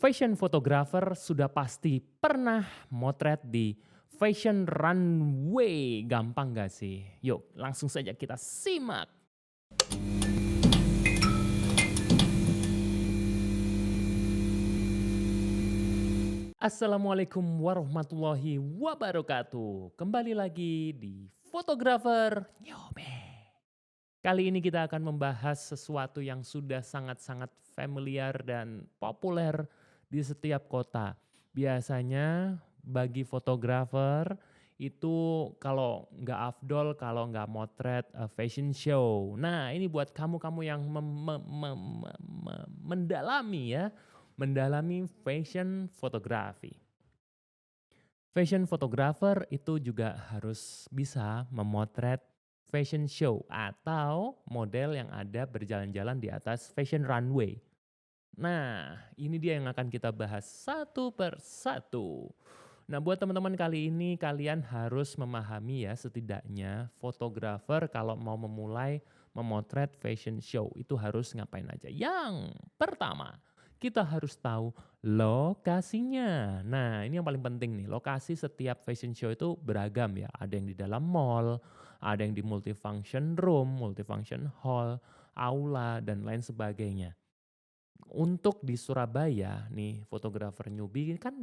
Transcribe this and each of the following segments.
Fashion photographer sudah pasti pernah motret di fashion runway, gampang gak sih? Yuk langsung saja kita simak. Assalamualaikum warahmatullahi wabarakatuh. Kembali lagi di Fotografer Nyobe. Kali ini kita akan membahas sesuatu yang sudah sangat-sangat familiar dan populer di setiap kota. Biasanya bagi fotografer itu kalau nggak afdol kalau nggak motret fashion show. Nah ini buat kamu-kamu yang mendalami ya, mendalami fashion fotografi. Fashion photographer itu juga harus bisa memotret fashion show atau model yang ada berjalan-jalan di atas fashion runway. Nah, ini dia yang akan kita bahas satu per satu. Nah, buat teman-teman kali ini kalian harus memahami ya setidaknya fotografer kalau mau memulai memotret fashion show itu harus ngapain aja. Yang pertama, kita harus tahu lokasinya. Nah, ini yang paling penting nih. Lokasi setiap fashion show itu beragam ya. Ada yang di dalam mall, ada yang di multifunction room, multifunction hall, aula dan lain sebagainya. Untuk di Surabaya nih fotografer newbie kan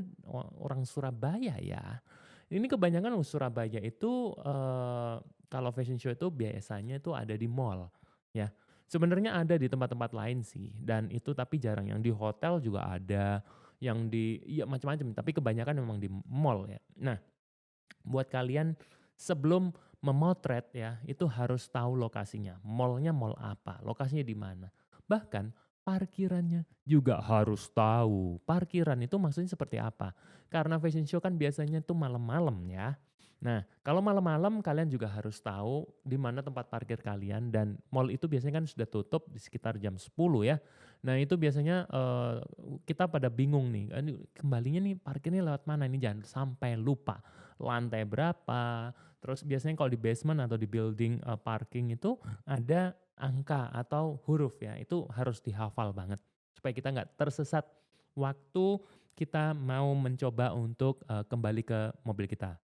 orang Surabaya ya. Ini kebanyakan Surabaya itu kalau fashion show itu biasanya itu ada di mall ya. Sebenarnya ada di tempat-tempat lain sih dan itu tapi jarang, yang di hotel juga ada, yang di ya macam-macam tapi kebanyakan memang di mall ya. Nah, buat kalian sebelum memotret ya, itu harus tahu lokasinya. Mallnya mall apa, lokasinya di mana. Bahkan parkirannya juga harus tahu. Parkiran itu maksudnya seperti apa? Karena fashion show kan biasanya tuh malam-malam ya. Nah, kalau malam-malam kalian juga harus tahu di mana tempat parkir kalian, dan mall itu biasanya kan sudah tutup di sekitar jam 10 ya. Nah, itu biasanya kita pada bingung nih, "Aduh, kembalinya nih parkirnya lewat mana?" Ini jangan sampai lupa lantai berapa. Terus biasanya kalau di basement atau di building parking itu ada angka atau huruf ya, itu harus dihafal banget supaya kita nggak tersesat waktu kita mau mencoba untuk kembali ke mobil kita.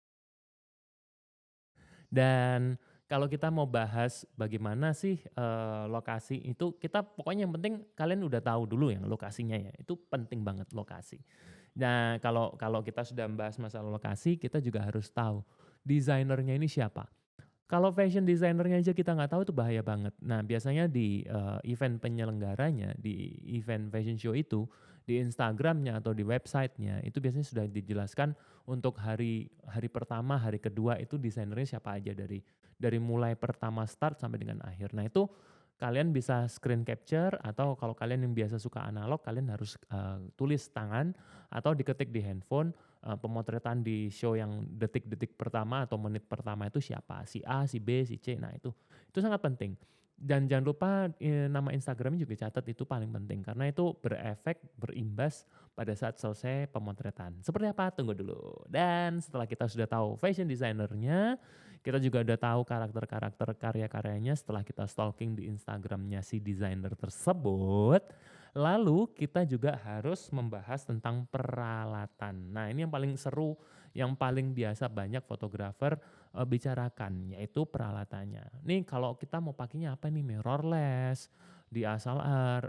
Dan kalau kita mau bahas bagaimana sih lokasi itu, kita pokoknya yang penting kalian udah tahu dulu yang lokasinya ya, itu penting banget lokasi. Nah, kalau kalau kita sudah membahas masalah lokasi, kita juga harus tahu desainernya ini siapa. Kalau fashion designernya aja kita nggak tahu itu bahaya banget. Nah, biasanya di event penyelenggaranya, di event fashion show itu, di Instagramnya atau di websitenya itu biasanya sudah dijelaskan untuk hari hari pertama, hari kedua itu desainernya siapa aja, dari mulai pertama start sampai dengan akhir. Nah, itu kalian bisa screen capture atau kalau kalian yang biasa suka analog, kalian harus tulis tangan atau diketik di handphone. Pemotretan di show yang detik-detik pertama atau menit pertama itu siapa, si A, si B, si C. Nah, itu sangat penting. Dan jangan lupa nama Instagramnya juga catat, itu paling penting karena itu berefek, berimbas pada saat selesai pemotretan. Seperti apa? Tunggu dulu. Dan setelah kita sudah tahu fashion designernya, kita juga udah tahu karakter-karakter karya-karyanya setelah kita stalking di Instagramnya si desainer tersebut. Lalu kita juga harus membahas tentang peralatan. Nah, ini yang paling seru, yang paling biasa banyak fotografer bicarakan, yaitu peralatannya. Nih kalau kita mau pakainya apa nih, mirrorless, DSLR,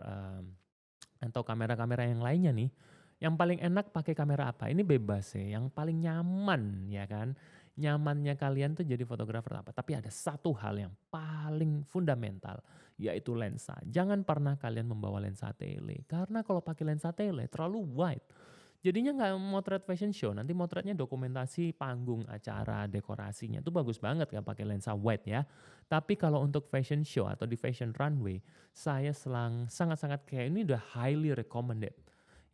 atau kamera-kamera yang lainnya nih, yang paling enak pakai kamera apa? Ini bebas ya, yang paling nyaman ya kan. Nyamannya kalian tuh jadi fotografer apa? Tapi ada satu hal yang paling fundamental, yaitu lensa. Jangan pernah kalian membawa lensa tele, karena kalau pakai lensa tele terlalu wide. Jadinya nggak motret fashion show, nanti motretnya dokumentasi panggung, acara, dekorasinya. Itu bagus banget kan pakai lensa wide ya. Tapi kalau untuk fashion show atau di fashion runway, saya sangat-sangat kayak ini udah highly recommended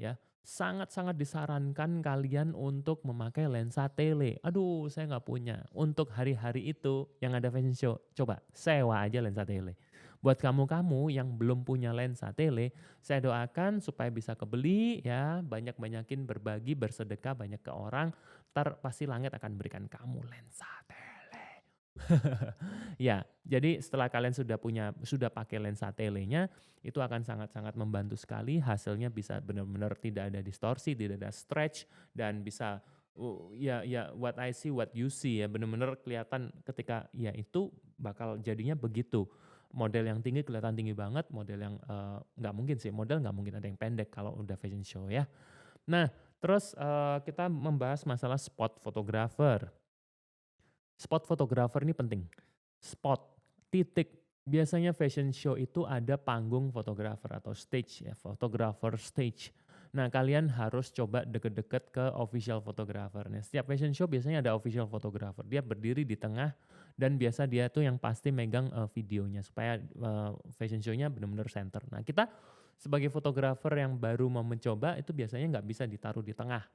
ya. Sangat-sangat disarankan kalian untuk memakai lensa tele. Aduh, saya nggak punya. Untuk hari-hari itu yang ada fashion show, coba sewa aja lensa tele. Buat kamu-kamu yang belum punya lensa tele, saya doakan supaya bisa kebeli ya, banyak-banyakin berbagi, bersedekah banyak ke orang, ntar pasti langit akan berikan kamu lensa tele. Ya, jadi setelah kalian sudah pakai lensa telenya, itu akan sangat-sangat membantu sekali, hasilnya bisa benar-benar tidak ada distorsi, tidak ada stretch, dan bisa, ya what I see, what you see ya, benar-benar kelihatan ketika ya itu bakal jadinya begitu. Model yang tinggi kelihatan tinggi banget, model yang, nggak mungkin sih, model nggak mungkin ada yang pendek kalau udah fashion show ya. Nah, terus, kita membahas masalah spot photographer. Spot photographer ini penting. Spot, titik. Biasanya fashion show itu ada panggung fotografer atau stage ya, photographer stage. Nah, kalian harus coba deket-deket ke official photographer. Nah, setiap fashion show biasanya ada official photographer. Dia berdiri di tengah dan biasa dia tuh yang pasti megang videonya supaya fashion show-nya benar-benar center. Nah, kita sebagai fotografer yang baru mau mencoba itu biasanya nggak bisa ditaruh di tengah.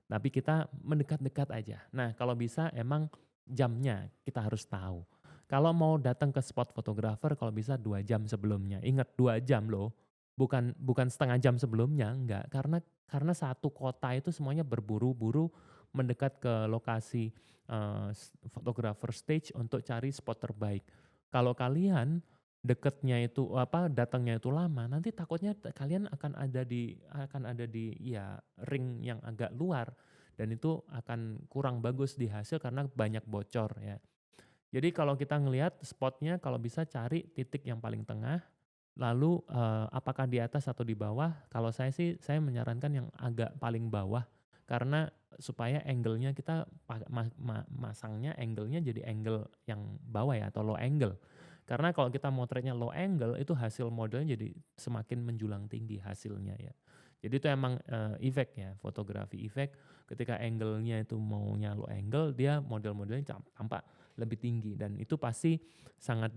Tapi kita mendekat-dekat aja. Nah, kalau bisa emang jamnya kita harus tahu. Kalau mau datang ke spot fotografer kalau bisa 2 jam sebelumnya. Ingat 2 jam loh, bukan bukan setengah jam sebelumnya, enggak. Karena satu kota itu semuanya berburu-buru mendekat ke lokasi, fotografer stage untuk cari spot terbaik. Kalau kalian deketnya itu datangnya itu lama, nanti takutnya kalian akan ada di ya ring yang agak luar dan itu akan kurang bagus di hasil karena banyak bocor ya. Jadi kalau kita ngelihat spotnya kalau bisa cari titik yang paling tengah, lalu, apakah di atas atau di bawah, kalau saya sih saya menyarankan yang agak paling bawah, karena supaya angle-nya kita masangnya angle-nya jadi angle yang bawah ya atau low angle. Karena kalau kita motretnya low angle itu hasil modelnya jadi semakin menjulang tinggi hasilnya ya. Jadi itu emang, efek ya, fotografi efek ketika angle-nya itu maunya low angle dia model-modelnya tampak lebih tinggi dan itu pasti sangat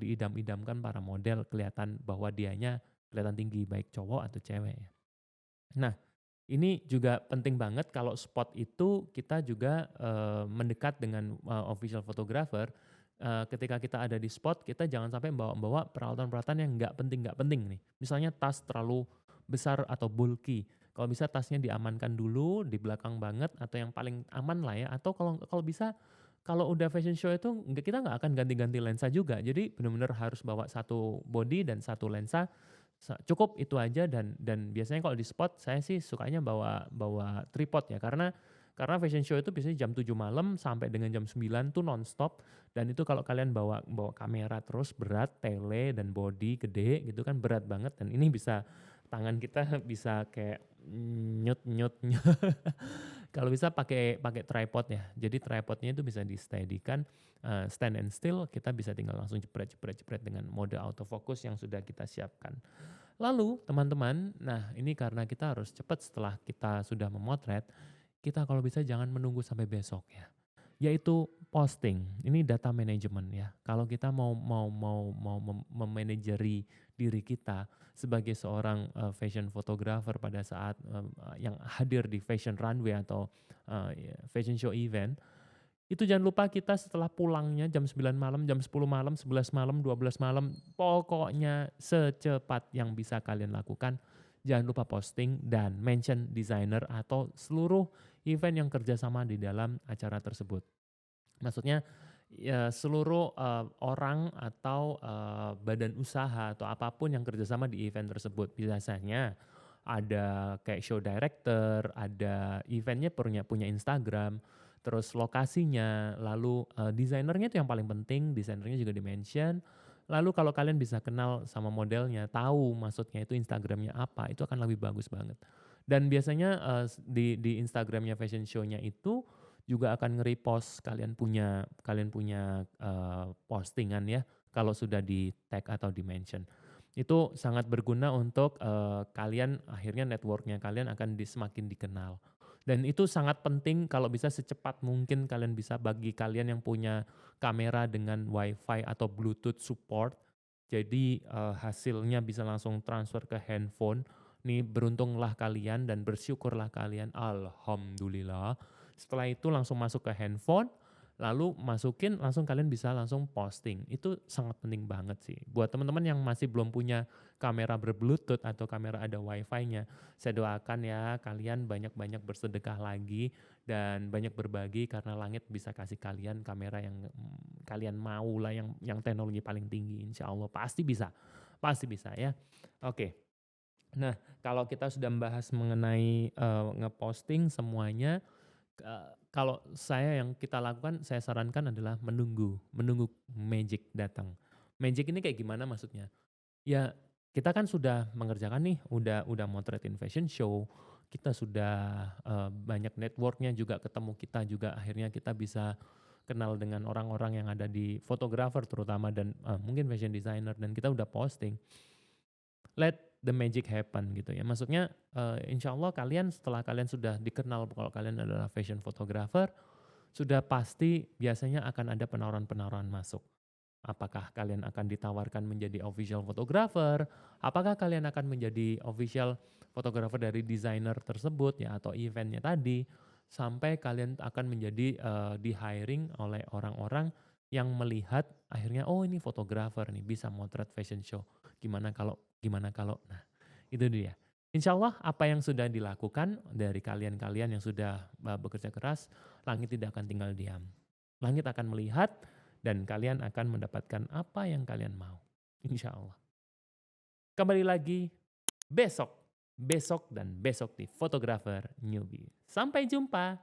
diidam-idamkan para model kelihatan bahwa dianya kelihatan tinggi baik cowok atau cewek ya. Nah, ini juga penting banget kalau spot itu kita juga, mendekat dengan, official photographer, ketika kita ada di spot kita jangan sampai bawa-bawa peralatan-peralatan yang nggak penting nih. Misalnya tas terlalu besar atau bulky, kalau bisa tasnya diamankan dulu di belakang banget atau yang paling aman lah ya atau kalau kalau bisa kalau udah fashion show itu kita nggak akan ganti-ganti lensa juga. Jadi benar-benar harus bawa satu body dan satu lensa cukup itu aja dan biasanya kalau di spot saya sih sukanya bawa bawa tripod ya karena fashion show itu biasanya jam 7 malam sampai dengan jam 9 tuh nonstop dan itu kalau kalian bawa bawa kamera terus berat, tele dan body gede gitu kan berat banget dan ini bisa tangan kita bisa kayak nyut-nyut. Kalau bisa pakai pakai tripod ya. Jadi tripodnya itu bisa di-steady-kan, stand and still kita bisa tinggal langsung jepret dengan mode autofocus yang sudah kita siapkan. Lalu teman-teman, nah ini karena kita harus cepat setelah kita sudah memotret, kita kalau bisa jangan menunggu sampai besok ya. Yaitu posting, ini data management ya. Kalau kita mau memanageri diri kita sebagai seorang, fashion photographer pada saat, yang hadir di fashion runway atau, fashion show event, itu jangan lupa kita setelah pulangnya jam 9 malam, jam 10 malam, 11 malam, 12 malam, pokoknya secepat yang bisa kalian lakukan, jangan lupa posting dan mention designer atau seluruh event yang kerjasama di dalam acara tersebut. Maksudnya ya seluruh, orang atau, badan usaha atau apapun yang kerjasama di event tersebut. Biasanya ada kayak show director, ada eventnya punya Instagram, terus lokasinya, lalu, desainernya itu yang paling penting, desainernya juga di-mention. Lalu kalau kalian bisa kenal sama modelnya, tahu maksudnya itu Instagramnya apa, itu akan lebih bagus banget. Dan biasanya, di Instagramnya fashion show-nya itu juga akan nge-repost kalian punya, postingan ya, kalau sudah di-tag atau di-mention. Itu sangat berguna untuk, kalian akhirnya network-nya kalian akan semakin dikenal. Dan itu sangat penting kalau bisa secepat mungkin kalian bisa bagi kalian yang punya kamera dengan WiFi atau Bluetooth support. Jadi, hasilnya bisa langsung transfer ke handphone. Nih beruntunglah kalian dan bersyukurlah kalian, alhamdulillah. Setelah itu langsung masuk ke handphone, lalu masukin langsung kalian bisa langsung posting. Itu sangat penting banget sih. Buat teman-teman yang masih belum punya kamera berbluetooth atau kamera ada wifi-nya, saya doakan ya kalian banyak-banyak bersedekah lagi dan banyak berbagi karena langit bisa kasih kalian kamera yang kalian mau lah, yang teknologi paling tinggi. Insya Allah pasti bisa ya. Oke. Nah, kalau kita sudah membahas mengenai ngeposting semuanya, kalau yang kita lakukan, saya sarankan adalah menunggu magic datang. Magic ini kayak gimana maksudnya? Ya, kita kan sudah mengerjakan nih, udah motretin fashion show, kita sudah banyak networknya juga, ketemu kita juga akhirnya kita bisa kenal dengan orang-orang yang ada di fotografer terutama dan mungkin fashion designer dan kita udah posting. Let the magic happen gitu ya. Maksudnya insya Allah kalian setelah kalian sudah dikenal kalau kalian adalah fashion photographer, sudah pasti biasanya akan ada penawaran-penawaran masuk. Apakah kalian akan ditawarkan menjadi official photographer? Apakah kalian akan menjadi official photographer dari desainer tersebut ya atau eventnya tadi? Sampai kalian akan menjadi di hiring oleh orang-orang yang melihat akhirnya oh ini fotografer nih bisa motret fashion show. Gimana kalau? Nah, itu dia. Insya Allah apa yang sudah dilakukan dari kalian-kalian yang sudah bekerja keras, langit tidak akan tinggal diam. Langit akan melihat dan kalian akan mendapatkan apa yang kalian mau. Insya Allah. Kembali lagi besok dan besok di Fotografer Newbie. Sampai jumpa.